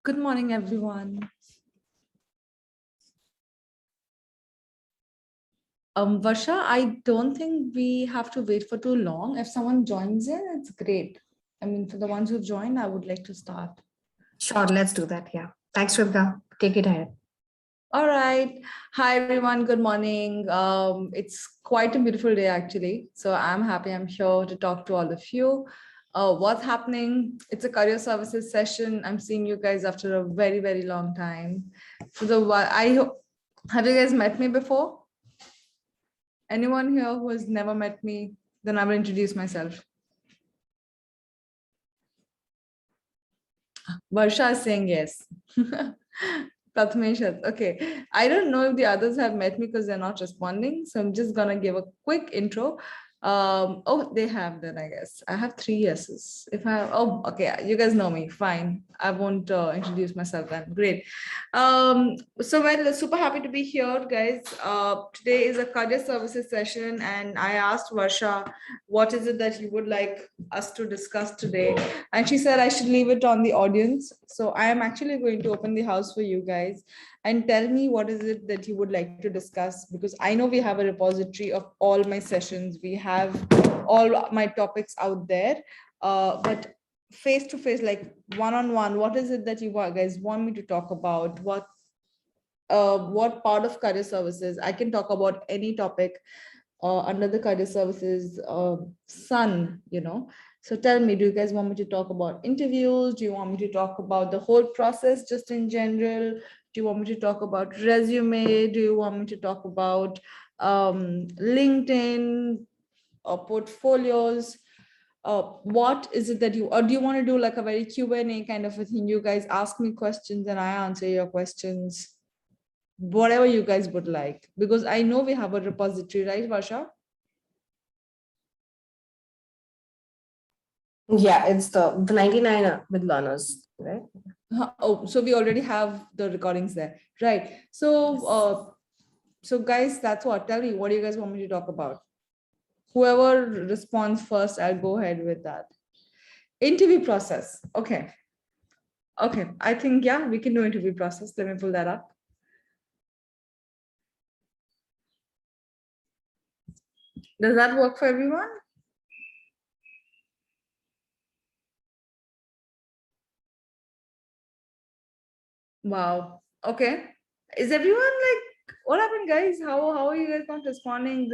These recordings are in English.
Good morning, everyone. Varsha, I don't think we have to wait for too long. If someone joins in, it's great. I mean, for the ones who've joined, I would like to start. Sure, let's do that. Yeah. Thanks, Rivka. Take it ahead. All right. Hi, everyone. Good morning. It's quite a beautiful day, actually. So I'm happy I'm here to talk to all of you. What's happening? It's a career services session. I'm seeing you guys after a very, very long time. Have you guys met me before? Anyone here who has never met me? Then I will introduce myself. Varsha is saying yes. Prathamesh, okay. I don't know if the others have met me because they're not responding. So I'm just gonna give a quick intro. Oh, they have then, I guess. I have 3 yeses. If I have, oh, okay, you guys know me. Fine. I won't introduce myself then. Great. So super happy to be here, guys. Today is a career services session, and I asked Varsha, what is it that you would like us to discuss today? And she said I should leave it on the audience. So I am actually going to open the house for you guys and tell me what is it that you would like to discuss, because I know we have a repository of all my sessions. We have all my topics out there. But face to face, like one-on-one, what is it that you guys want me to talk about? What part of career services? I can talk about any topic under the career services sun, So tell me, do you guys want me to talk about interviews? Do you want me to talk about the whole process just in general? Do you want me to talk about resume? Do you want me to talk about LinkedIn or portfolios? What is it that or do you want to do like a very Q&A kind of a thing? You guys ask me questions and I answer your questions. Whatever you guys would like, because I know we have a repository, right, Varsha? Yeah, it's the 99 with learners, right? Oh, so we already have the recordings there, right? So guys, that's what. Tell me, what do you guys want me to talk about? Whoever responds first, I'll go ahead with that. Interview process. Okay. Okay. I think, yeah, we can do interview process. Let me pull that up. Does that work for everyone? Wow. Okay. Is everyone like, what happened, guys? How are you guys not responding?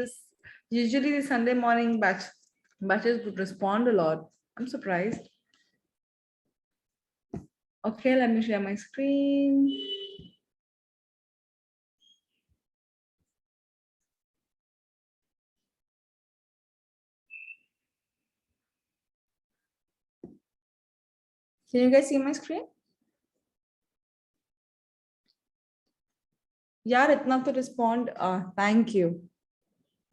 Usually the Sunday morning batches would respond a lot. I'm surprised. Okay, let me share my screen. Can you guys see my screen? Yeah, itna to respond. Thank you.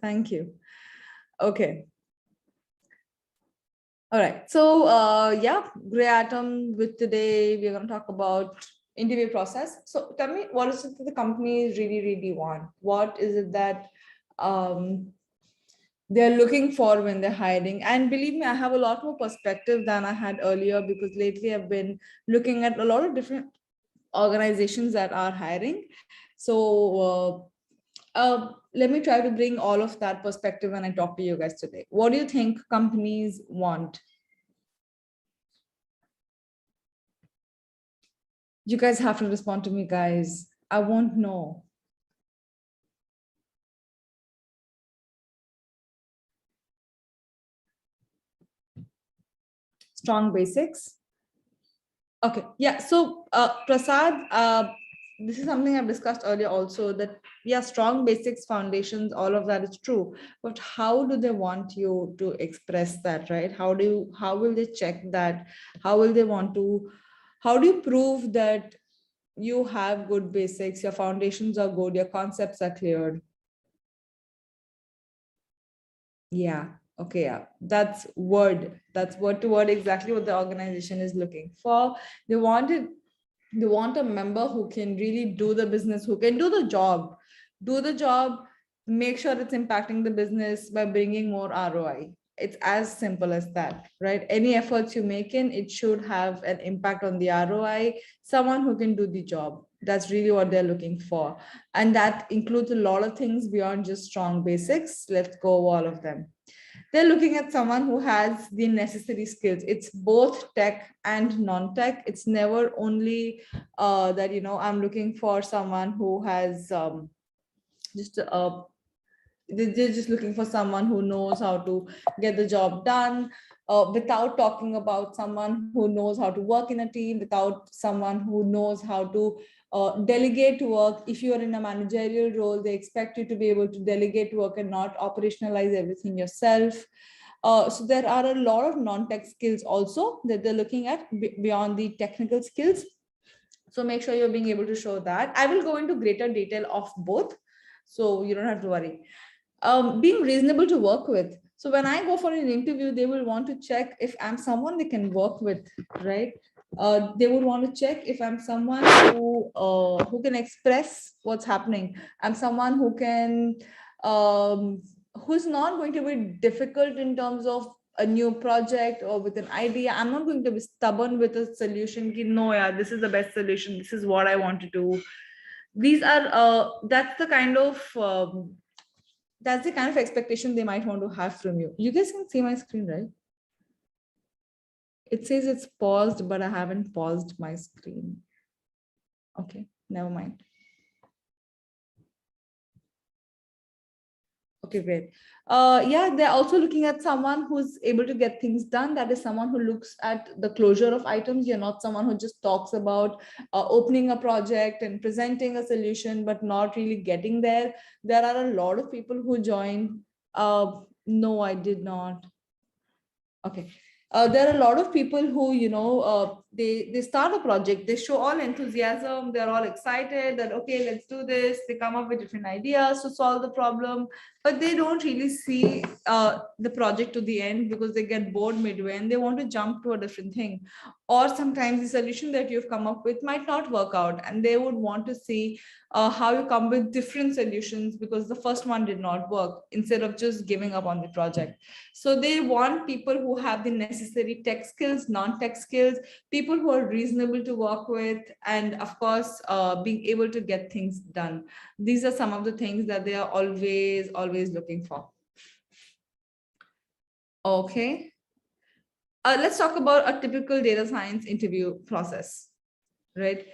Thank you. Okay. All right. So yeah, Grey Atom with today, we're going to talk about interview process. So tell me, what is it that the companies really, really want? What is it that they're looking for when they're hiring? And believe me, I have a lot more perspective than I had earlier, because lately I've been looking at a lot of different organizations that are hiring. So let me try to bring all of that perspective when I talk to you guys today. What do you think companies want? You guys have to respond to me, guys. I won't know. Strong basics. Okay, yeah. So Prasad, this is something I've discussed earlier also, that yeah, strong basics, foundations, all of that is true. But how do they want you to express that, right? How will they check that? How will they want to, how do you prove that you have good basics, your foundations are good, your concepts are cleared? Yeah. Okay. Yeah. That's word to word exactly what the organization is looking for. They want a member who can really do the business, who can do the job, make sure it's impacting the business by bringing more ROI. It's as simple as that, right? Any efforts you make in, it should have an impact on the ROI, someone who can do the job. That's really what they're looking for. And that includes a lot of things beyond just strong basics. Let's go over all of them. They're looking at someone who has the necessary skills. It's both tech and non-tech. It's never only that, I'm looking for someone who has just they're just looking for someone who knows how to get the job done, without talking about someone who knows how to work in a team, without someone who knows how to delegate work. If you are in a managerial role, they expect you to be able to delegate work and not operationalize everything yourself. So there are a lot of non-tech skills also that they're looking at beyond the technical skills. So make sure you're being able to show that. I will go into greater detail of both, so you don't have to worry. Being reasonable to work with. So when I go for an interview, they will want to check if I'm someone they can work with, right? They would want to check if I'm someone who can express what's happening. I'm someone who can who's not going to be difficult in terms of a new project or with an idea. I'm not going to be stubborn with a solution. No, yeah, this is the best solution. This is what I want to do. These are that's the kind of expectation they might want to have from you. You guys can see my screen, right? It says it's paused, but I haven't paused my screen. Okay, never mind. Okay, great. Yeah, they're also looking at someone who's able to get things done. That is someone who looks at the closure of items. You're not someone who just talks about opening a project and presenting a solution, but not really getting there. There are a lot of people who join. No, I did not. Okay. There are a lot of people who, they start a project, they show all enthusiasm, they're all excited that, okay, let's do this. They come up with different ideas to solve the problem, but they don't really see the project to the end because they get bored midway and they want to jump to a different thing. Or sometimes the solution that you've come up with might not work out and they would want to see how you come with different solutions because the first one did not work, instead of just giving up on the project. So they want people who have the necessary tech skills, non-tech skills, people who are reasonable to work with, and of course, being able to get things done. These are some of the things that they are always looking for. Okay. Let's talk about a typical data science interview process, right?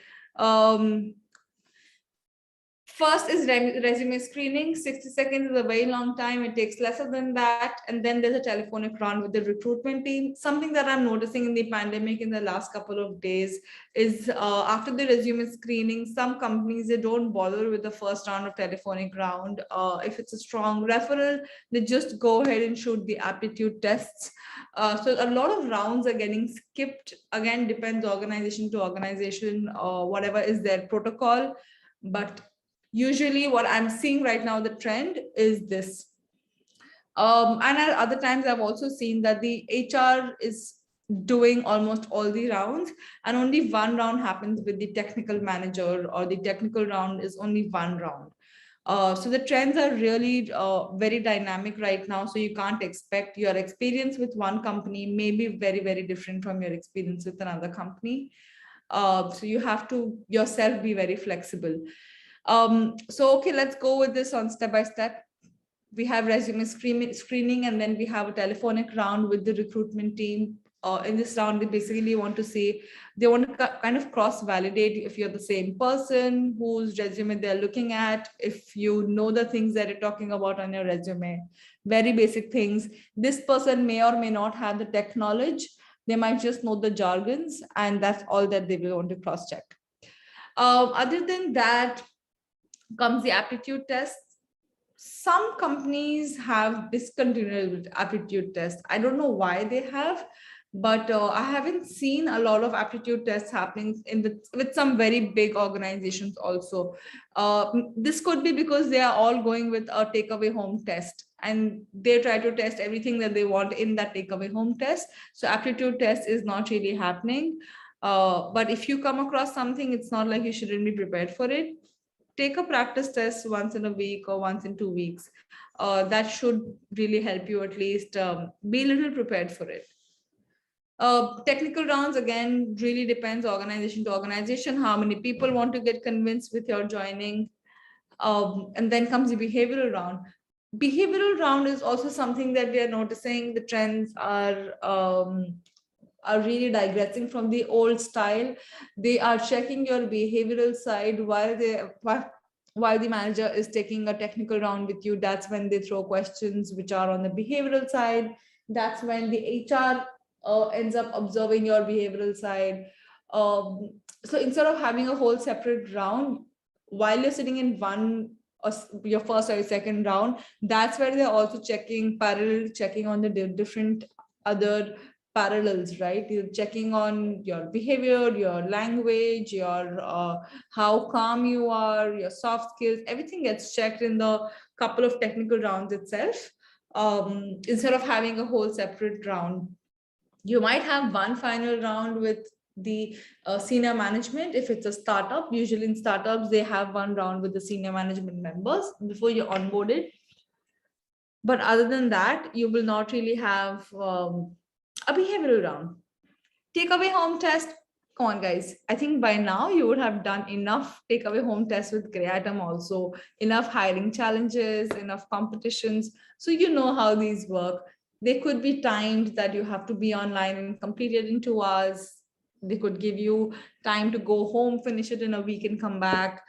First is resume screening. 60 seconds is a very long time. It takes lesser than that. And then there's a telephonic round with the recruitment team. Something that I'm noticing in the pandemic in the last couple of days is after the resume screening, some companies, they don't bother with the first round of telephonic round. If it's a strong referral, they just go ahead and shoot the aptitude tests. So a lot of rounds are getting skipped. Again, depends organization to organization, whatever is their protocol. But usually what I'm seeing right now, the trend is this. And at other times, I've also seen that the HR is doing almost all the rounds and only one round happens with the technical manager, or the technical round is only one round. So the trends are really very dynamic right now. So you can't expect your experience with one company may be very, very different from your experience with another company. So you have to yourself be very flexible. So, okay, let's go with this on step by step. We have resume screening, and then we have a telephonic round with the recruitment team. In this round, they basically want to see, they want to kind of cross-validate if you're the same person whose resume they're looking at, if you know the things that you're talking about on your resume, very basic things. This person may or may not have the tech knowledge. They might just know the jargons, and that's all that they will want to cross-check. Other than that, comes the aptitude test. Some companies have discontinued aptitude tests. I don't know why they have, but I haven't seen a lot of aptitude tests happening with some very big organizations also. This could be because they are all going with a takeaway home test and they try to test everything that they want in that takeaway home test. So aptitude test is not really happening. But if you come across something, it's not like you shouldn't be prepared for it. Take a practice test once in a week or once in 2 weeks. that should really help you at least be a little prepared for it. Technical rounds, again, really depends organization to organization, how many people want to get convinced with your joining. And then comes the behavioral round. Behavioral round is also something that we are noticing the trends are really digressing from the old style. They are checking your behavioral side while the manager is taking a technical round with you. That's when they throw questions which are on the behavioral side. That's when the HR ends up observing your behavioral side. So instead of having a whole separate round, while you're sitting in one or your first or second round, that's where they're also checking on the different other parallels, right? You're checking on your behavior, your language, your how calm you are, your soft skills. Everything gets checked in the couple of technical rounds itself, instead of having a whole separate round. You might have one final round with the senior management. If it's a startup, usually in startups they have one round with the senior management members before you're onboarded. But other than that, you will not really have a behavioral round. Takeaway home test. Come on, guys. I think by now you would have done enough takeaway home tests with Creatum also, enough hiring challenges, enough competitions. So you know how these work. They could be timed that you have to be online and complete it in 2 hours. They could give you time to go home, finish it in a week and come back.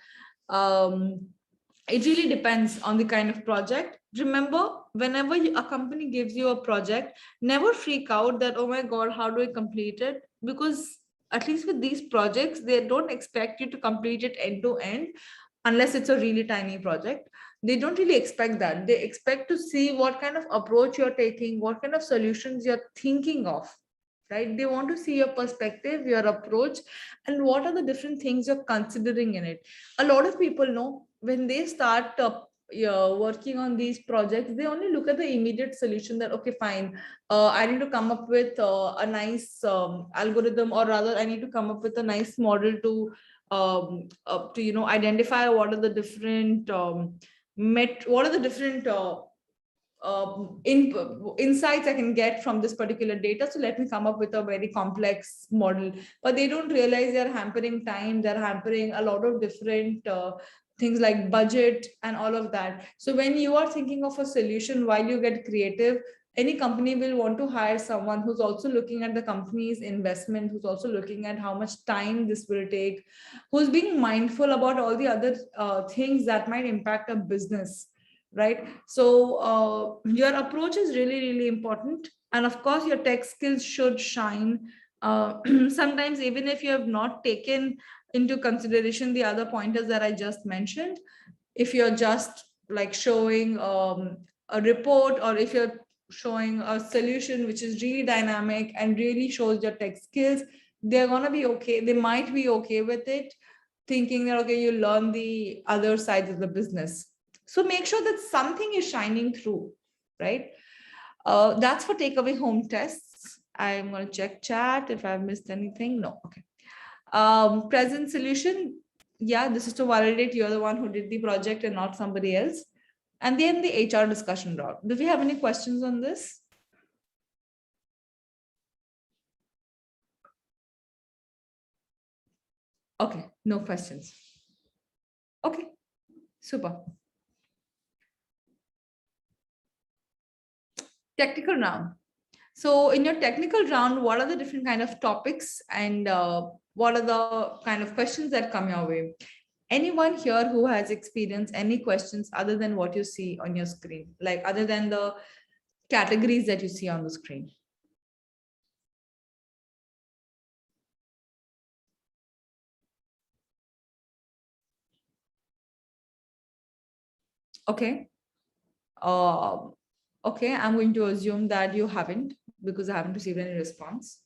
It really depends on the kind of project. Remember, whenever a company gives you a project, never freak out that, oh my God, how do I complete it? Because at least with these projects, they don't expect you to complete it end to end, unless it's a really tiny project. They don't really expect that. They expect to see what kind of approach you're taking, what kind of solutions you're thinking of, right? They want to see your perspective, your approach, and what are the different things you're considering in it. A lot of people know when they start working on these projects, they only look at the immediate solution that, okay, fine, I need to come up with a nice algorithm, or rather I need to come up with a nice model to identify what are the different insights I can get from this particular data. So let me come up with a very complex model. But they don't realize they're hampering time, they're hampering a lot of different things like budget and all of that. So when you are thinking of a solution while you get creative, any company will want to hire someone who's also looking at the company's investment, who's also looking at how much time this will take, who's being mindful about all the other things that might impact a business, right? So your approach is really, really important. And of course, your tech skills should shine. Sometimes, even if you have not taken into consideration the other pointers that I just mentioned, if you're just like showing a report, or if you're showing a solution which is really dynamic and really shows your tech skills, they're going to be okay. They might be okay with it, thinking that, okay, you learn the other sides of the business. So make sure that something is shining through, right? That's for takeaway home tests. I'm going to check chat if I've missed anything. No, okay. Present solution. Yeah, this is to validate you're the one who did the project and not somebody else. And then the HR discussion round. Do we have any questions on this? Okay, no questions. Okay, super. Technical round. So in your technical round, what are the different kind of topics, and what are the kind of questions that come your way? Anyone here who has experienced any questions other than what you see on your screen, like other than the categories that you see on the screen? Okay. Okay, I'm going to assume that you haven't, because I haven't received any response.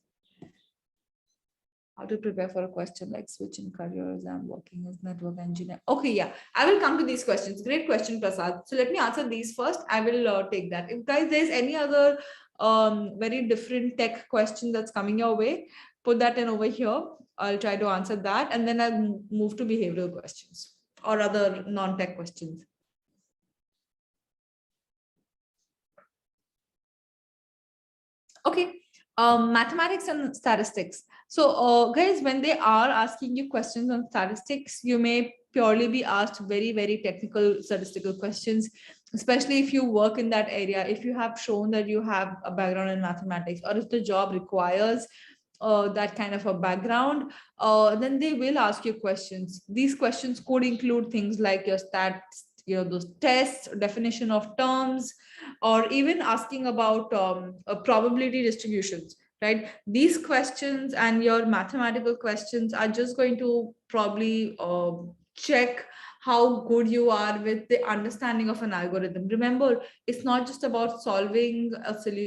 How to prepare for a question like switching careers and working as network engineer. Okay, yeah, I will come to these questions. Great question, Prasad. So let me answer these first. I will take that. If guys, there's any other very different tech question that's coming your way, put that in over here. I'll try to answer that, and then I'll move to behavioral questions or other non-tech questions. Okay, mathematics and statistics. So guys, when they are asking you questions on statistics, you may purely be asked very, very technical statistical questions, especially if you work in that area, if you have shown that you have a background in mathematics, or if the job requires that kind of a background, then they will ask you questions. These questions could include things like your stats, those tests, definition of terms, or even asking about probability distributions, right? These questions and your mathematical questions are just going to probably check how good you are with the understanding of an algorithm. Remember, it's not just about solving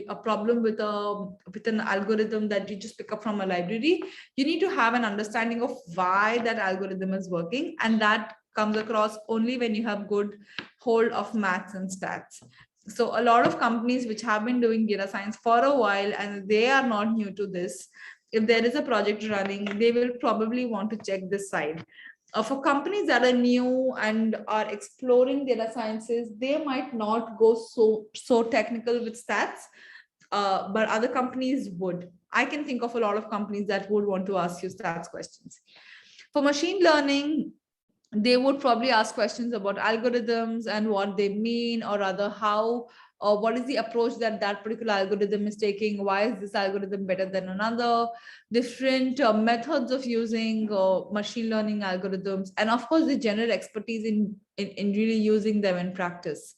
a problem with an algorithm that you just pick up from a library. You need to have an understanding of why that algorithm is working, and that comes across only when you have good hold of maths and stats. So a lot of companies which have been doing data science for a while and they are not new to this, if there is a project running, they will probably want to check this side. For companies that are new and are exploring data sciences, they might not go so technical with stats, but other companies would. I can think of a lot of companies that would want to ask you stats questions. For machine learning, they would probably ask questions about algorithms and what they mean, or rather how, or what is the approach that that particular algorithm is taking, why is this algorithm better than another, different methods of using machine learning algorithms, and of course the general expertise in really using them in practice.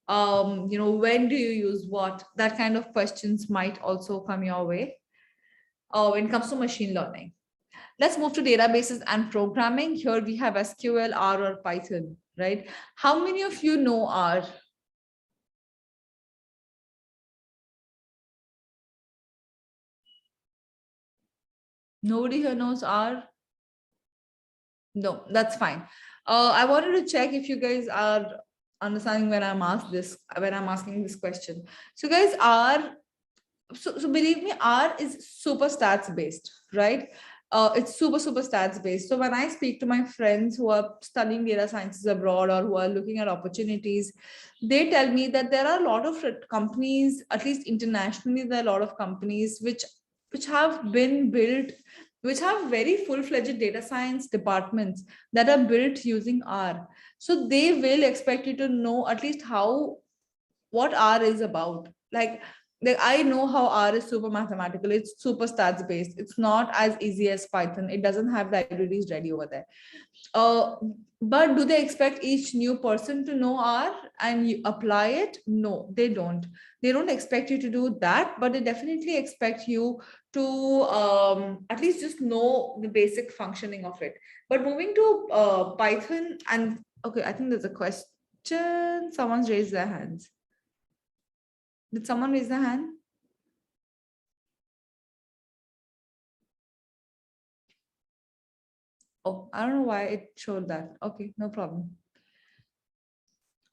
When do you use what? That kind of questions might also come your way when it comes to machine learning. Let's move to databases and programming. Here we have SQL, R, or Python, right? How many of you know R? Nobody here knows R? No, that's fine. I wanted to check if you guys are understanding when I'm asking this question. So guys, so believe me, R is super stats based, right? It's super stats based. So when I speak to my friends who are studying data sciences abroad or who are looking at opportunities, they tell me that there are a lot of companies, at least internationally, there are a lot of companies which have been built, which have very full-fledged data science departments that are built using R. So they will expect you to know at least what R is about. Like I know how R is super mathematical. It's super stats based. It's not as easy as Python. It doesn't have libraries ready over there. Uh, but do they expect each new person to know R and you apply it? No, they don't. They don't expect you to do that, but they definitely expect you to at least just know the basic functioning of it. But moving to Python, and okay, I think there's a question. Someone's raised their hands. Did someone raise their hand? Oh, I don't know why it showed that. Okay, no problem.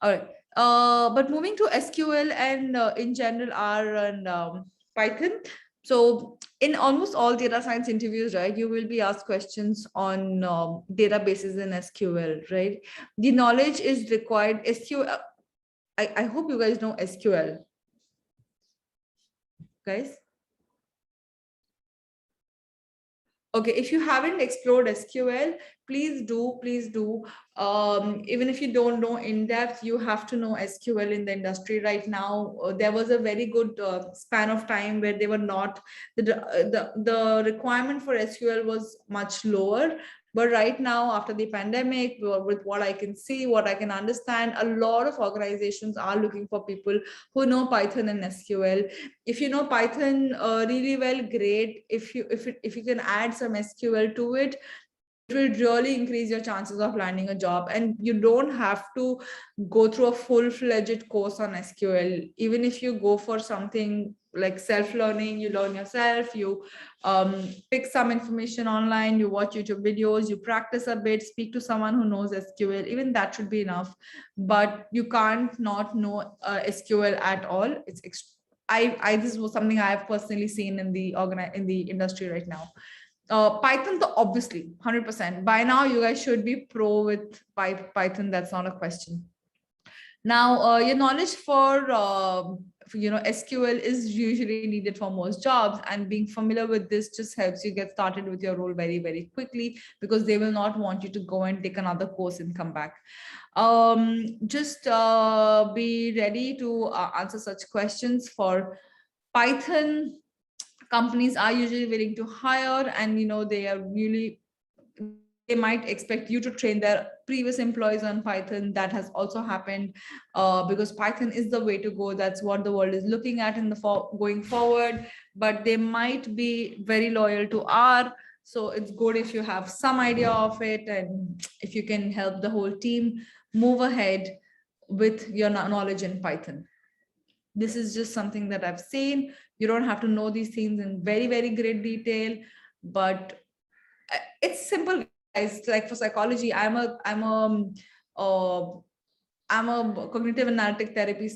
All right. But moving to SQL and in general R and Python. So in almost all data science interviews, right, you will be asked questions on databases in SQL, right? The knowledge is required. SQL. I hope you guys know SQL, guys. Okay, if you haven't explored SQL, please do. Even if you don't know in depth, you have to know SQL in the industry right now. There was a very good span of time where they were not, the requirement for SQL was much lower. But right now, after the pandemic, with what I can see, what I can understand, a lot of organizations are looking for people who know Python and SQL. If you know Python really well, great. If you can add some SQL to it, it will really increase your chances of landing a job. And you don't have to go through a full-fledged course on SQL. Even if you go for something like self-learning, you learn yourself, you pick some information online, you watch YouTube videos, you practice a bit, speak to someone who knows SQL, even that should be enough. But you can't not know SQL at all. This was something I have personally seen in the industry right now. Python, obviously 100%. By now, you guys should be pro with Python. That's not a question. Now, your knowledge for SQL is usually needed for most jobs, and being familiar with this just helps you get started with your role very, very quickly, because they will not want you to go and take another course and come back. Just be ready to answer such questions. For Python, companies are usually willing to hire, and they are really, they might expect you to train their previous employees on Python. That has also happened, because Python is the way to go. That's what the world is looking at in the going forward. But they might be very loyal to R. So it's good if you have some idea of it, and if you can help the whole team move ahead with your knowledge in Python. This is just something that I've seen. You don't have to know these things in very, very great detail, but it's simple, guys. Like for psychology, uh, I'm a cognitive analytic therapy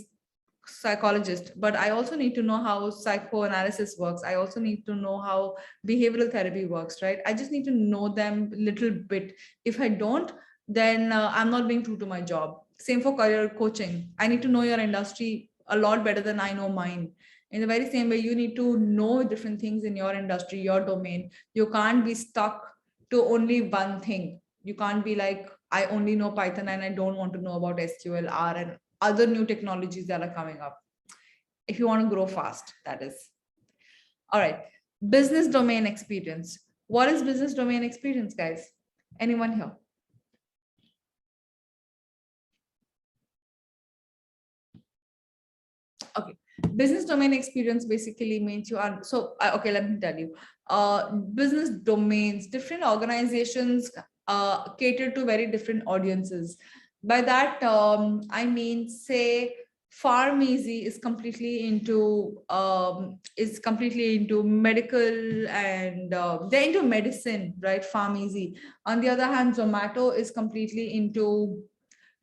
psychologist, but I also need to know how psychoanalysis works. I also need to know how behavioral therapy works, right? I just need to know them a little bit. If I don't, then I'm not being true to my job. Same for career coaching. I need to know your industry a lot better than I know mine. In the very same way, you need to know different things in your industry, your domain. You can't be stuck to only one thing. You can't be like, I only know Python and I don't want to know about SQL, R, and other new technologies that are coming up. If you want to grow fast, that is. All right. Business domain experience. What is business domain experience, guys? Anyone here? Okay. Business domain experience basically means you are, so okay, let me tell you. Business domains, different organizations cater to very different audiences. By that, I mean, say, PharmEasy is completely into medical, and they're into medicine, right? PharmEasy. On the other hand, Zomato is completely into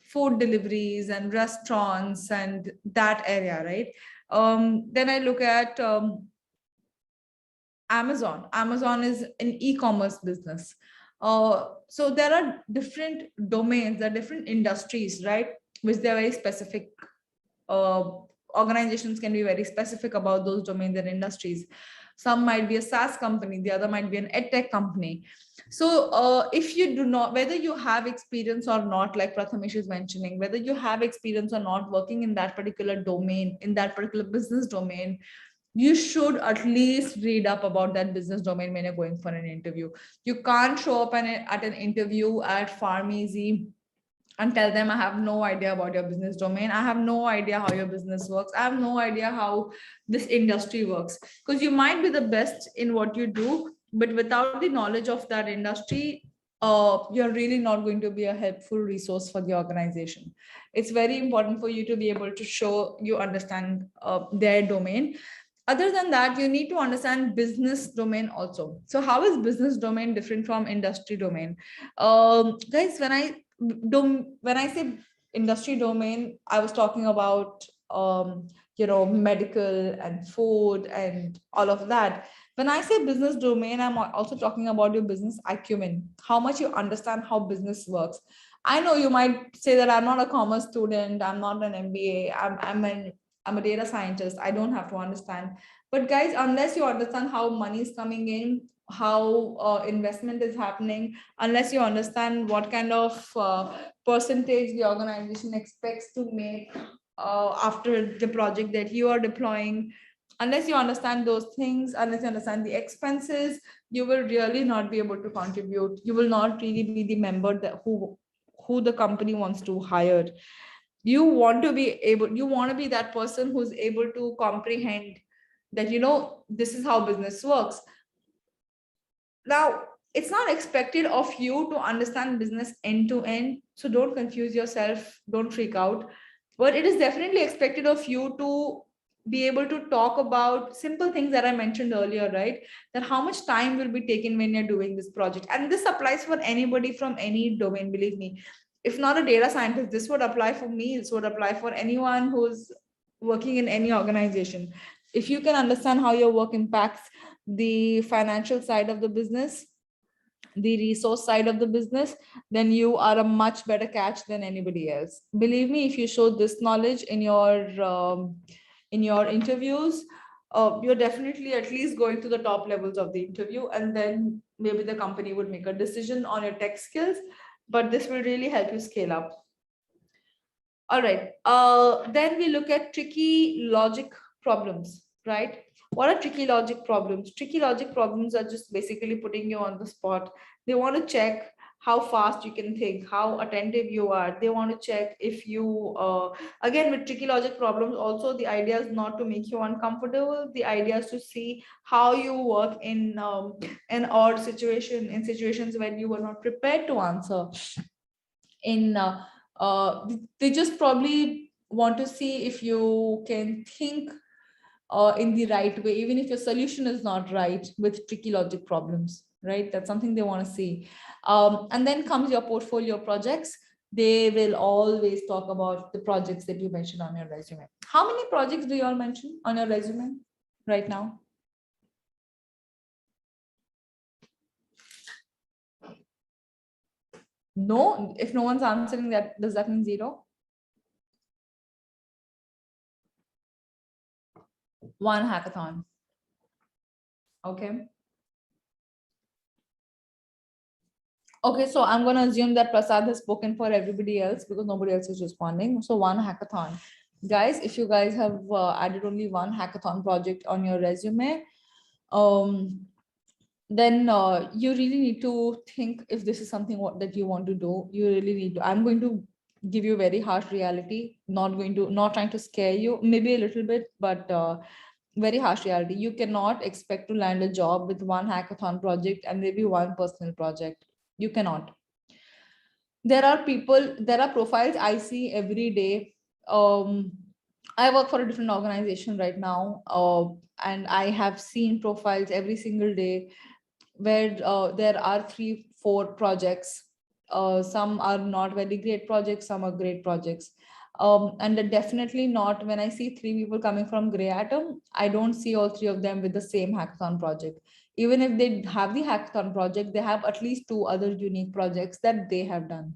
food deliveries and restaurants and that area, right? Then I look at Amazon. Amazon is an e-commerce business. So there are different domains, there are different industries, right? Which they're very specific. Organizations can be very specific about those domains and industries. Some might be a SaaS company, the other might be an edtech company. So if you do not, whether you have experience or not, like Prathamesh is mentioning, whether you have experience or not working in that particular domain, in that particular business domain, you should at least read up about that business domain when you're going for an interview. You can't show up at an interview at PharmEasy and tell them, I have no idea about your business domain. I have no idea how your business works. I have no idea how this industry works. Because you might be the best in what you do, but without the knowledge of that industry, you're really not going to be a helpful resource for the organization. It's very important for you to be able to show you understand their domain. Other than that, you need to understand business domain also. So how is business domain different from industry domain? Guys, when I say industry domain, I was talking about medical and food and all of that. When I say business domain, I'm also talking about your business acumen, how much you understand how business works. I know you might say that I'm not a commerce student, I'm not an MBA, I'm a data scientist, I don't have to understand. But guys, unless you understand how money is coming in, how investment is happening, unless you understand what kind of percentage the organization expects to make after the project that you are deploying, unless you understand those things, unless you understand the expenses, you will really not be able to contribute. You will not really be the member that who the company wants to hire. You want to be that person who's able to comprehend that this is how business works. Now, it's not expected of you to understand business end to end, so don't confuse yourself, don't freak out. But it is definitely expected of you to be able to talk about simple things that I mentioned earlier, right? That how much time will be taken when you're doing this project. And this applies for anybody from any domain, believe me. If not a data scientist, this would apply for me, this would apply for anyone who's working in any organization. If you can understand how your work impacts the financial side of the business, the resource side of the business, then you are a much better catch than anybody else. Believe me, if you show this knowledge in your interviews, you're definitely at least going to the top levels of the interview, and then maybe the company would make a decision on your tech skills, but this will really help you scale up. All right. Then we look at tricky logic problems, right? What are tricky logic problems? Tricky logic problems are just basically putting you on the spot. They want to check how fast you can think, how attentive you are. They want to check if you, again, with tricky logic problems, also the idea is not to make you uncomfortable. The idea is to see how you work in an odd situation, in situations when you were not prepared to answer. They just probably want to see if you can think in the right way, even if your solution is not right with tricky logic problems, right? That's something they want to see. And then comes your portfolio projects. They will always talk about the projects that you mentioned on your resume. How many projects do you all mention on your resume right now? No, if no one's answering that, does that mean zero? One hackathon. Okay. Okay, so I'm going to assume that Prasad has spoken for everybody else because nobody else is responding. So one hackathon. Guys, if you guys have added only one hackathon project on your resume, then you really need to think if this is something that you want to do. You really need to. I'm going to give you a very harsh reality, not trying to scare you, maybe a little bit, but very harsh reality. You cannot expect to land a job with one hackathon project and maybe one personal project. You cannot. There are profiles I see every day. I work for a different organization right now, and I have seen profiles every single day where there are 3-4 projects. Some are not very great projects, some are great projects. And definitely not when I see 3 people coming from Grey Atom, I don't see all 3 of them with the same hackathon project. Even if they have the hackathon project, they have at least 2 other unique projects that they have done.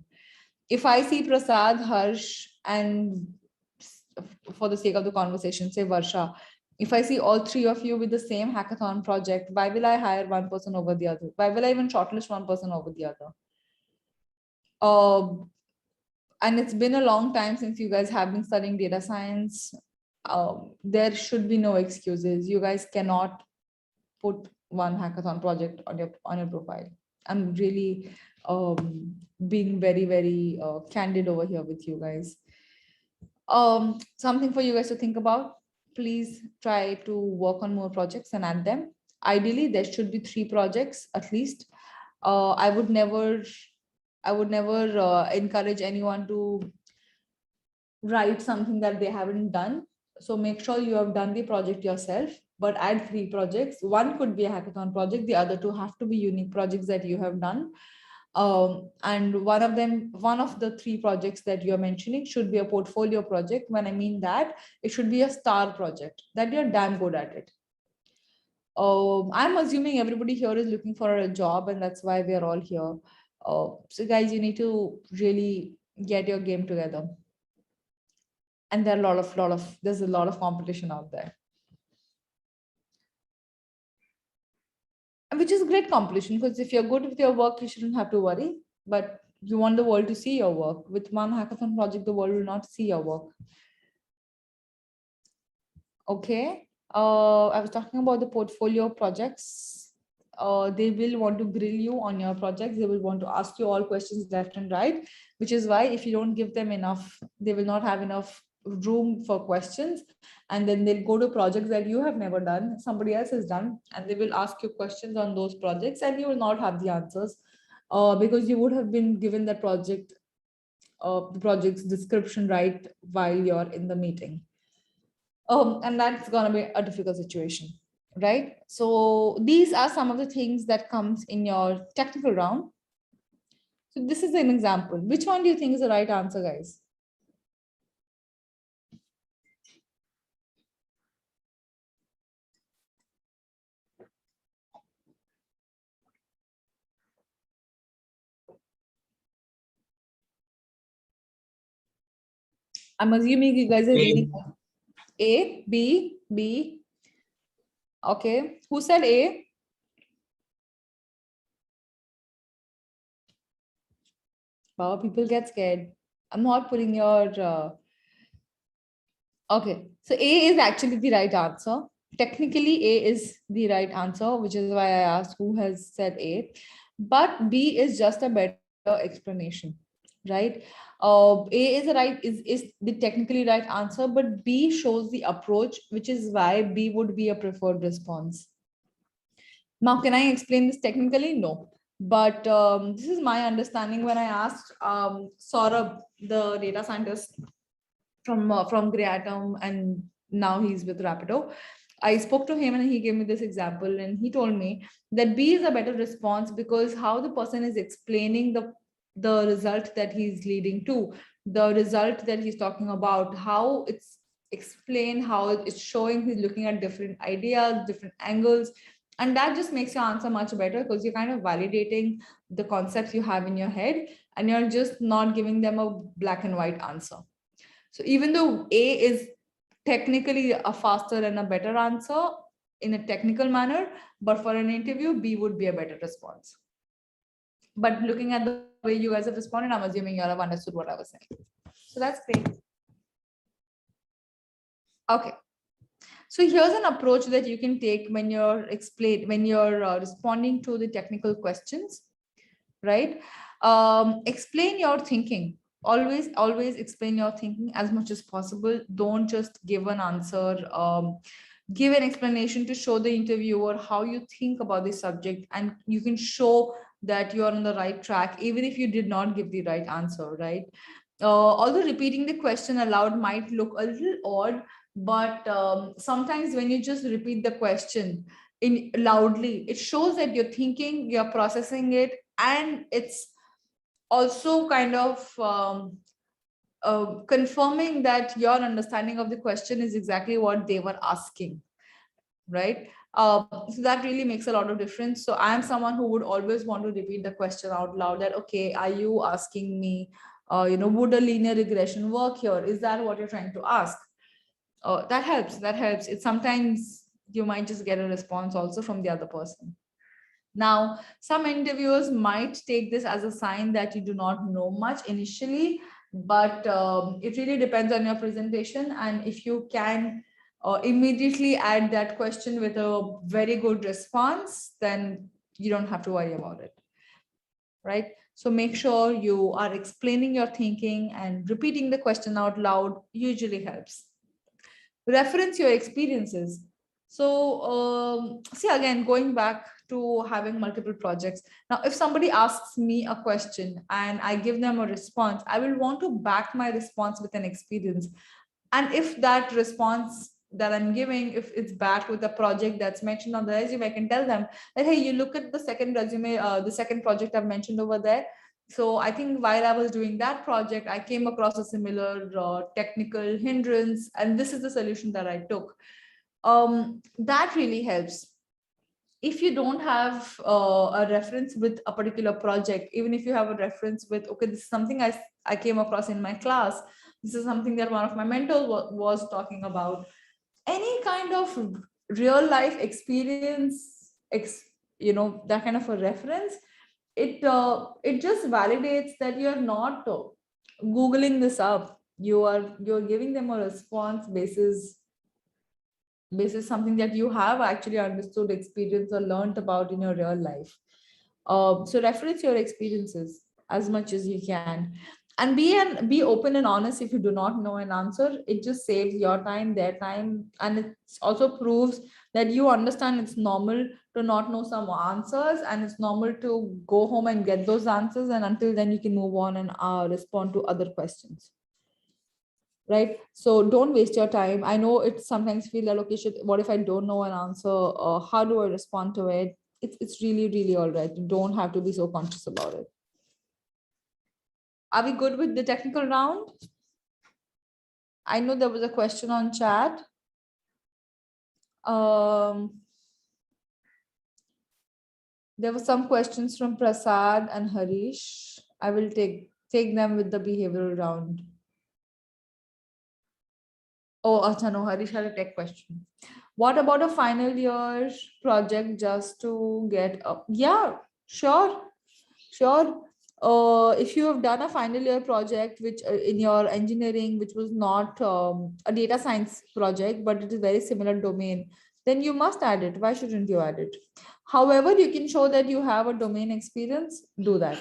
If I see Prasad, Harsh, and for the sake of the conversation, say Varsha, if I see all 3 of you with the same hackathon project, why will I hire one person over the other? Why will I even shortlist one person over the other? And it's been a long time since you guys have been studying data science. There should be no excuses. You guys cannot put one hackathon project on your profile. I'm really being very, very candid over here with you guys. Something for you guys to think about. Please try to work on more projects and add them. Ideally, there should be 3 projects at least. I would never encourage anyone to write something that they haven't done. So make sure you have done the project yourself, but add 3 projects. One could be a hackathon project. The other 2 have to be unique projects that you have done. And one of the 3 projects that you're mentioning should be a portfolio project. When I mean that, it should be a star project that you're damn good at it. I'm assuming everybody here is looking for a job, and that's why we are all here. So guys, you need to really get your game together. And there's a lot of competition out there. Which is great competition, because if you're good with your work, you shouldn't have to worry. But you want the world to see your work. With one hackathon project, the world will not see your work. Okay. I was talking about the portfolio projects. They will want to grill you on your projects. They will want to ask you all questions left and right, which is why if you don't give them enough, they will not have enough room for questions. And then they'll go to projects that you have never done, somebody else has done, and they will ask you questions on those projects, and you will not have the answers because you would have been given the project's description right while you're in the meeting. And that's going to be a difficult situation, right? So these are some of the things that comes in your technical round. So this is an example. Which one do you think is the right answer, guys? I'm assuming you guys are A. reading A, B, B. Okay. Who said A? Wow, people get scared. I'm not putting your. Okay. So A is actually the right answer. Technically, A is the right answer, which is why I asked who has said A. But B is just a better explanation, right? A is the right is the technically right answer, but B shows the approach, which is why B would be a preferred response. Now, can I explain this technically? No. But this is my understanding when I asked Saurabh, the data scientist from Greatom, and now he's with Rapido. I spoke to him and he gave me this example, and he told me that B is a better response because how the person is explaining the result that he's leading to, the result that he's talking about, how it's explained, how it's showing he's looking at different ideas, different angles. And that just makes your answer much better because you're kind of validating the concepts you have in your head and you're just not giving them a black and white answer. So even though A is technically a faster and a better answer in a technical manner, but for an interview, B would be a better response. But looking at the way you guys have responded, I'm assuming you all have understood what I was saying. So that's great. Okay. So here's an approach that you can take when you're responding to the technical questions, right? Explain your thinking. Always explain your thinking as much as possible. Don't just give an answer. Give an explanation to show the interviewer how you think about the subject, and you can show that you are on the right track, even if you did not give the right answer, right? Although repeating the question aloud might look a little odd, but sometimes when you just repeat the question in loudly, it shows that you're thinking, you're processing it, and it's also kind of confirming that your understanding of the question is exactly what they were asking, right? So that really makes a lot of difference. So I am someone who would always want to repeat the question out loud that, okay, are you asking me, would a linear regression work here? Is that what you're trying to ask? That helps. That helps. It sometimes you might just get a response also from the other person. Now, some interviewers might take this as a sign that you do not know much initially, but it really depends on your presentation. And if you can immediately add that question with a very good response, then you don't have to worry about it, right? So make sure you are explaining your thinking, and repeating the question out loud usually helps. Reference your experiences. So see, again, going back to having multiple projects. Now, if somebody asks me a question and I give them a response, I will want to back my response with an experience. And if that response that I'm giving, if it's backed with a project that's mentioned on the resume, I can tell them that, hey, you look at the second resume, the second project I've mentioned over there. So I think while I was doing that project, I came across a similar technical hindrance, and this is the solution that I took. That really helps. If you don't have a reference with a particular project, even if you have a reference with, okay, this is something I came across in my class, this is something that one of my mentors was talking about, any kind of real life experience, that kind of a reference, it just validates that you're not googling this up. You're giving them a response basis something that you have actually understood, experienced, or learned about in your real life. So reference your experiences as much as you can, and be open and honest. If you do not know an answer, it just saves your time, their time, and it also proves that you understand it's normal to not know some answers, and it's normal to go home and get those answers, and until then you can move on and respond to other questions, right? So don't waste your time. I know it sometimes feel like, okay, what if I don't know an answer? How do I respond to it? It's really, really all right. You don't have to be so conscious about it. Are we good with the technical round? I know there was a question on chat. There were some questions from Prasad and Harish. I will take them with the behavioral round. Oh, acha, no, Harish had a tech question. What about a final year project just to get up? Yeah, sure, sure. If you have done a final year project, which in your engineering, which was not a data science project, but it is very similar domain, then you must add it. Why shouldn't you add it? However, you can show that you have a domain experience, do that.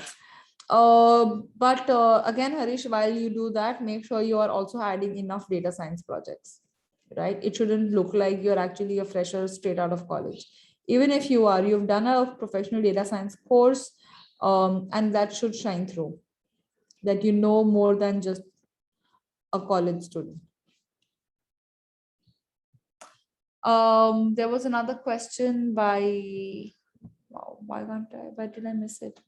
But again, Harish, while you do that, make sure you are also adding enough data science projects, right? It shouldn't look like you're actually a fresher straight out of college. Even if you are, you've done a professional data science course, and that should shine through, that you know more than just a college student. There was another question by, wow, why did I miss it?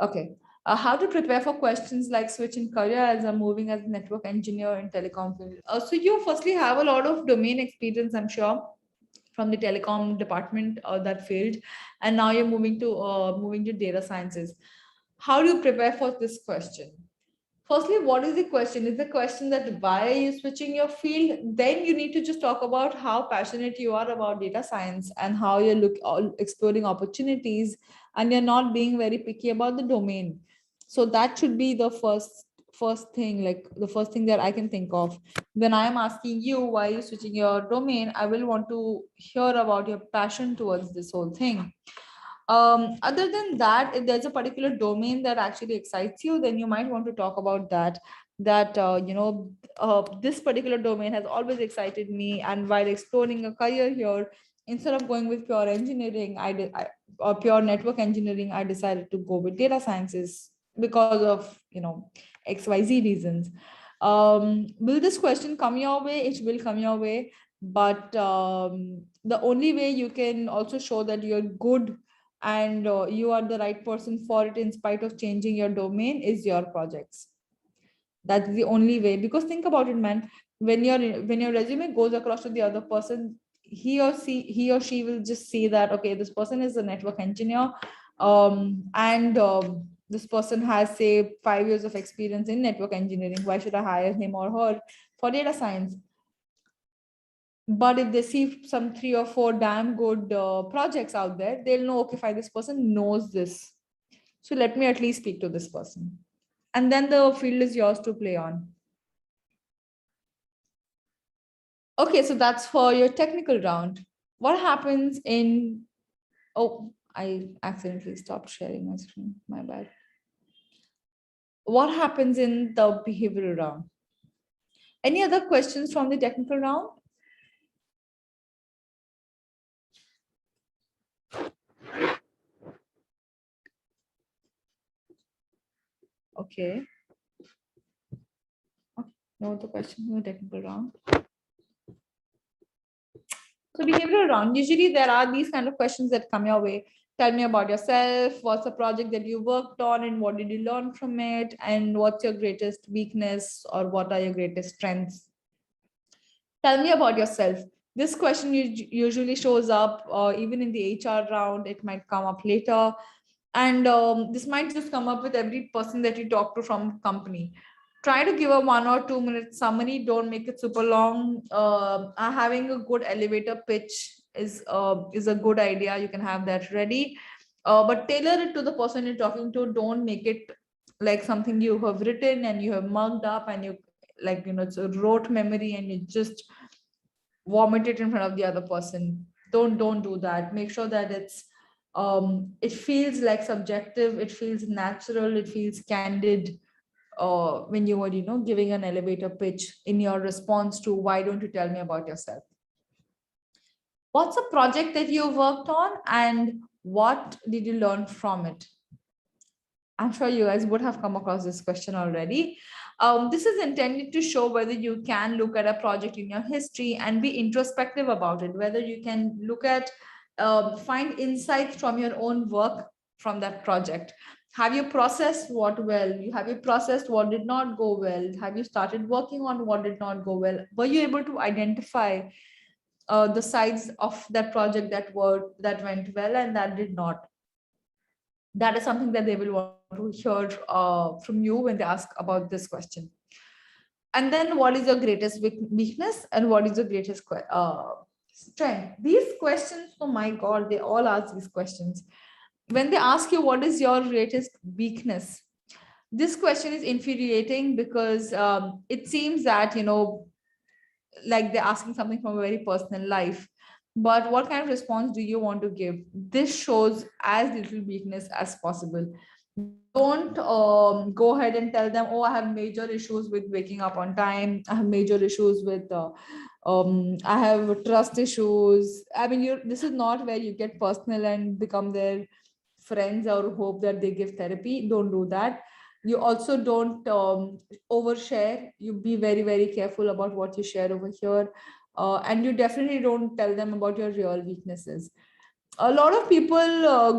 Okay. How to prepare for questions like switching career as I'm moving as a network engineer in telecom field. So you firstly have a lot of domain experience, I'm sure, from the telecom department or that field, and now you're moving to data sciences. How do you prepare for this question? Firstly, what is the question? Is the question that why are you switching your field? Then you need to just talk about how passionate you are about data science and how you're exploring opportunities, and you're not being very picky about the domain. So that should be the first thing, like the first thing that I can think of. When I am asking you why you're switching your domain, I will want to hear about your passion towards this whole thing. Other than that, if there's a particular domain that actually excites you, then you might want to talk about that, this particular domain has always excited me, and while exploring a career here, instead of going with pure engineering, or pure network engineering, I decided to go with data sciences because of XYZ reasons. Will this question come your way? It will come your way, but the only way you can also show that you're good and you are the right person for it in spite of changing your domain is your projects. That's the only way, because think about it, man. When your resume goes across to the other person, he or she will just see that, okay, this person is a network engineer, and this person has, say, 5 years of experience in network engineering. Why should I hire him or her for data science? But if they see some 3 or 4 damn good projects out there, they'll know, okay, fine, this person knows this, so let me at least speak to this person, and then the field is yours to play on. Okay, so that's for your technical round. What happens in, oh, I accidentally stopped sharing my screen, my bad. What happens in the behavioral round? Any other questions from the technical round? Okay. No other question in the technical round. So behavioral round, usually there are these kind of questions that come your way. Tell me about yourself. What's the project that you worked on and what did you learn from it? And what's your greatest weakness or what are your greatest strengths? Tell me about yourself. This question usually shows up even in the HR round. It might come up later. And this might just come up with every person that you talk to from company. Try to give a 1 or 2 minute summary. Don't make it super long. Having a good elevator pitch is a good idea. You can have that ready, but tailor it to the person you're talking to. Don't make it like something you have written and you have mugged up and you it's a rote memory and you just vomit it in front of the other person. Don't do that. Make sure that it feels like subjective, it feels natural, it feels candid when you were giving an elevator pitch in your response to why don't you tell me about yourself. What's a project that you worked on and what did you learn from it? I'm sure you guys would have come across this question already. This is intended to show whether you can look at a project in your history and be introspective about it, whether you can look at, find insights from your own work from that project. Have you processed what well? Have you processed what did not go well? Have you started working on what did not go well? Were you able to identify the sides of that project that went well and that did not? That is something that they will want to hear from you when they ask about this question. And then what is your greatest weakness and what is your greatest strength? These questions, oh my God, they all ask these questions. When they ask you what is your greatest weakness, this question is infuriating because it seems that, like they're asking something from a very personal life. But what kind of response do you want to give? This shows as little weakness as possible. Don't go ahead and tell them, oh, I have major issues with waking up on time. I have major issues with, I have trust issues. I mean, this is not where you get personal and become their friends or hope that they give therapy. Don't do that. You also don't overshare. You be very, very careful about what you share over here. And you definitely don't tell them about your real weaknesses. A lot of people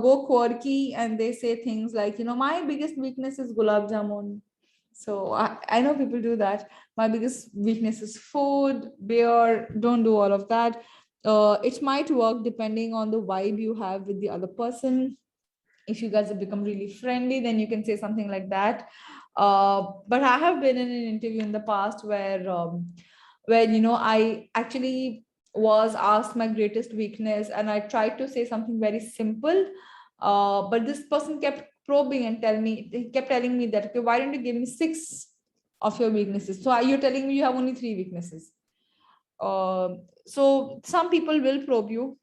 go quirky and they say things like, my biggest weakness is gulab jamun. So I know people do that. My biggest weakness is food, beer. Don't do all of that. It might work depending on the vibe you have with the other person. If you guys have become really friendly, then you can say something like that. But I have been in an interview in the past where I actually was asked my greatest weakness, and I tried to say something very simple. But this person kept probing and he kept telling me that, okay, why don't you give me 6 of your weaknesses? So you're telling me you have only 3 weaknesses. So some people will probe you.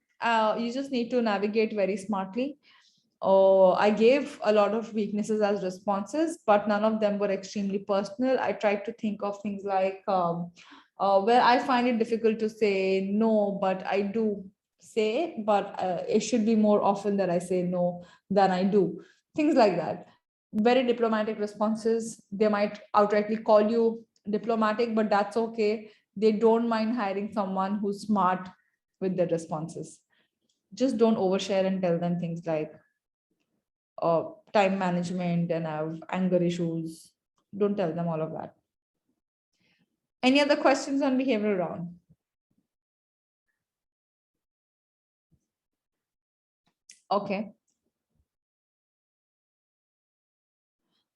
You just need to navigate very smartly. I gave a lot of weaknesses as responses, but none of them were extremely personal. I tried to think of things like where I find it difficult to say no, but I do say, but it should be more often that I say no than I do. Things like that. Very diplomatic responses. They might outrightly call you diplomatic, but that's okay. They don't mind hiring someone who's smart with their responses. Just don't overshare and tell them things like, time management and have anger issues. Don't tell them all of that. Any other questions on behavioral round? Okay.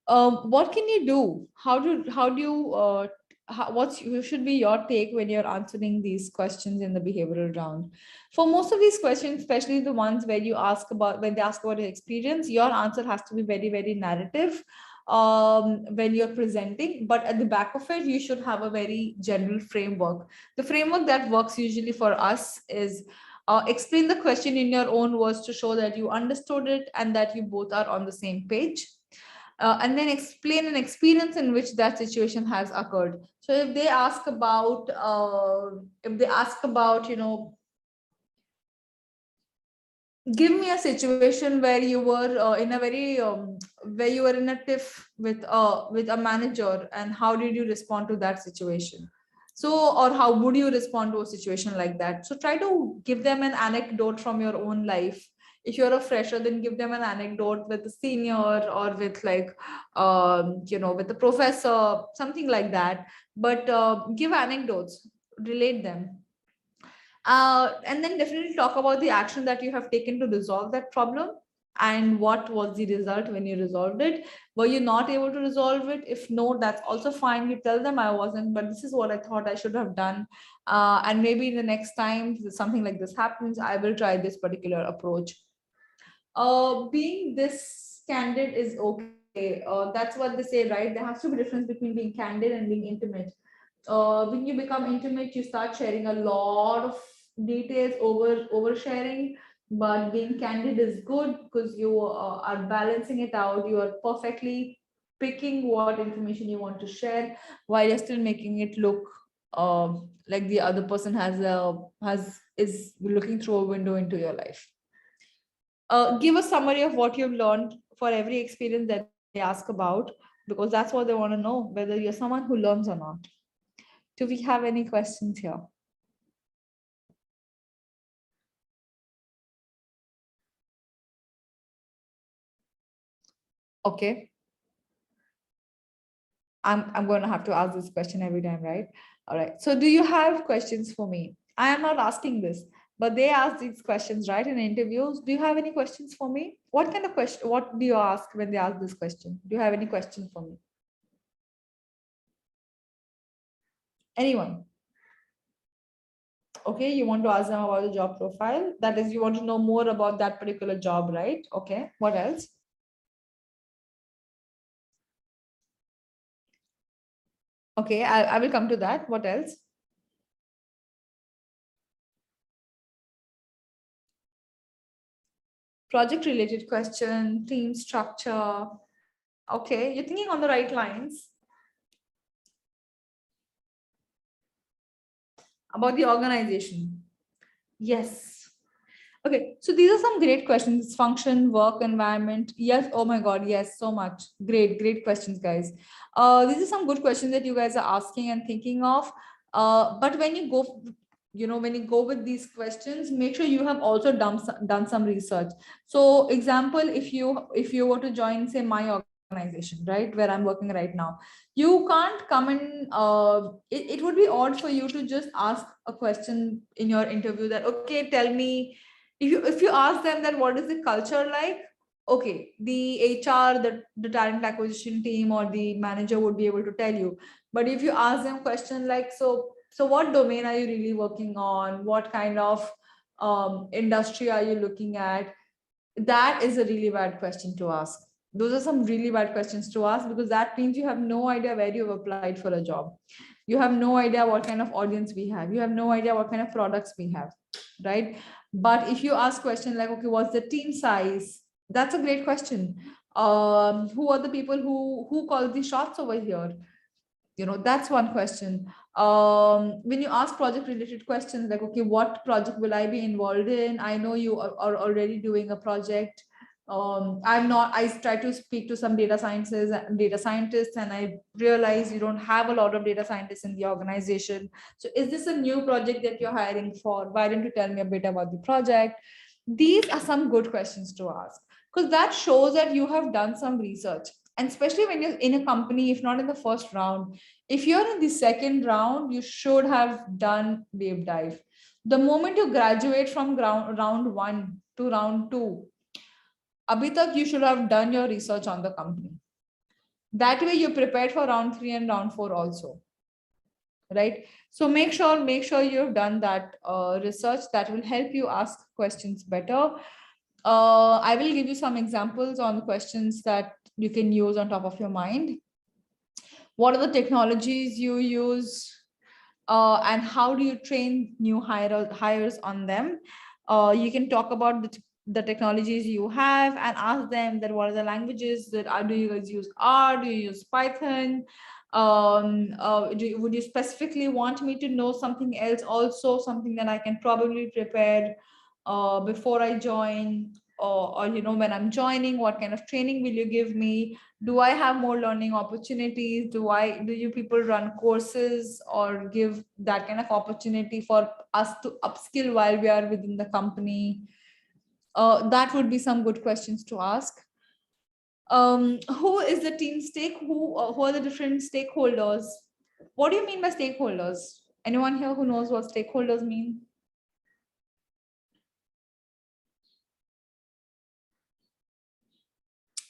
What can you do? How do you should be your take when you're answering these questions in the behavioral round? For most of these questions, especially the ones where you ask about when they ask about your experience, your answer has to be very, very narrative when you're presenting. But at the back of it, you should have a very general framework. The framework that works usually for us is explain the question in your own words to show that you understood it and that you both are on the same page. And then explain an experience in which that situation has occurred. So if they ask about, give me a situation where you were in a very where you were in a tiff with a manager, and how did you respond to that situation? So, or how would you respond to a situation like that? So try to give them an anecdote from your own life. If you're a fresher, then give them an anecdote with a senior or with like with the professor, something like that. But give anecdotes, relate them. And then definitely talk about the action that you have taken to resolve that problem, and what was the result when you resolved it. Were you not able to resolve it? If no, that's also fine. You tell them I wasn't, but this is what I thought I should have done. And maybe the next time something like this happens, I will try this particular approach. Being this candid is okay. That's what they say, right? There has to be a difference between being candid and being intimate. When you become intimate, you start sharing a lot of details, oversharing. But being candid is good because you are balancing it out. You are perfectly picking what information you want to share while you're still making it look like the other person is looking through a window into your life. Give a summary of what you've learned for every experience that they ask about, because that's what they want to know, whether you're someone who learns or not. Do we have any questions here? Okay. I'm going to have to ask this question every time, right? All right. So do you have questions for me? I am not asking this, but they ask these questions, right, in interviews. Do you have any questions for me? What kind of question, what do you ask when they ask this question? Do you have any questions for me? Anyone? Okay, you want to ask them about the job profile. That is, you want to know more about that particular job, right? Okay, what else? Okay, I will come to that. What else? Project related question, team structure. Okay, you're thinking on the right lines. About the organization. Yes. Okay, so these are some great questions. Function, work environment. Yes. Oh my God. Yes, so much. Great questions, guys. These are some good questions that you guys are asking and thinking of. But when you go, when you go with these questions, make sure you have also done some research. So, example, if you were to join, say, my organization, right, where I'm working right now, you can't come in. It would be odd for you to just ask a question in your interview that, okay, tell me, if you ask them that what is the culture like, okay, the HR, the talent acquisition team or the manager would be able to tell you. But if you ask them question like, so what domain are you really working on, what kind of industry are you looking at, that is a really bad question to ask. Those are some really bad questions to ask, because that means you have no idea where you have applied for a job. You have no idea what kind of audience we have. You have no idea what kind of products we have, right? But if you ask question like, okay, what's the team size? That's a great question. Who are the people who call the shots over here? That's one question. When you ask project related questions like, okay, what project will I be involved in? I know you are already doing a project. I'm not. I try to speak to some data scientists, and I realize you don't have a lot of data scientists in the organization. So is this a new project that you're hiring for? Why don't you tell me a bit about the project? These are some good questions to ask, because that shows that you have done some research. And especially when you're in a company, if not in the first round, if you're in the second round, you should have done deep dive. The moment you graduate from round one to round two, abhi tak you should have done your research on the company. That way you're prepared for round three and round four also, right? So make sure you've done that research. That will help you ask questions better. I will give you some examples on questions that you can use on top of your mind. What are the technologies you use, and how do you train new hires on them? You can talk about the technologies you have and ask them that what are the languages that do you guys use? R? Do you use Python? Would you specifically want me to know something else also, something that I can probably prepare before I join? Or when I'm joining, what kind of training will you give me? Do I have more learning opportunities? Do you people run courses or give that kind of opportunity for us to upskill while we are within the company? That would be some good questions to ask. Who is the team who are the different stakeholders? What do you mean by stakeholders? Anyone here who knows what stakeholders mean?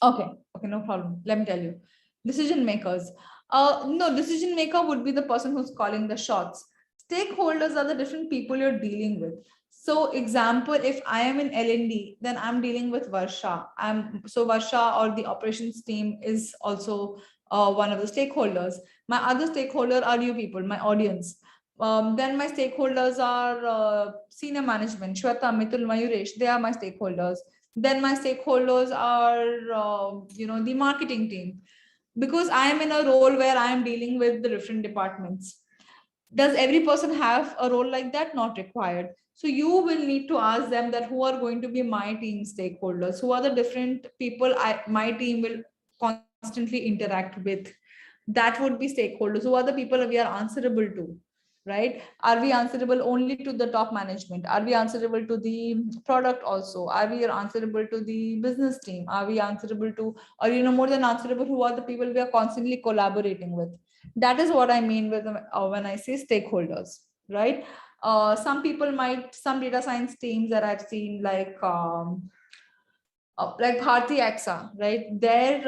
Okay, no problem. Let me tell you. Decision makers. No, decision maker would be the person who's calling the shots. Stakeholders are the different people you're dealing with. So, example, if I am in L&D, then I'm dealing with Varsha. Varsha or the operations team is also one of the stakeholders. My other stakeholder are you people, my audience. Then my stakeholders are senior management, Shweta, Mitul, Mayuresh. They are my stakeholders. Then my stakeholders are the marketing team, because I am in a role where I am dealing with the different departments. Does every person have a role like that? Not required. So you will need to ask them that who are going to be my team stakeholders, who are the different people my team will constantly interact with. That would be stakeholders. Who are the people we are answerable to, right? Are we answerable only to the top management? Are we answerable to the product also? Are we answerable to the business team? Are we answerable to, or more than answerable, who are the people we are constantly collaborating with? That is what I mean with when I say stakeholders, right? Some data science teams that I've seen, like Bharti AXA, right? Their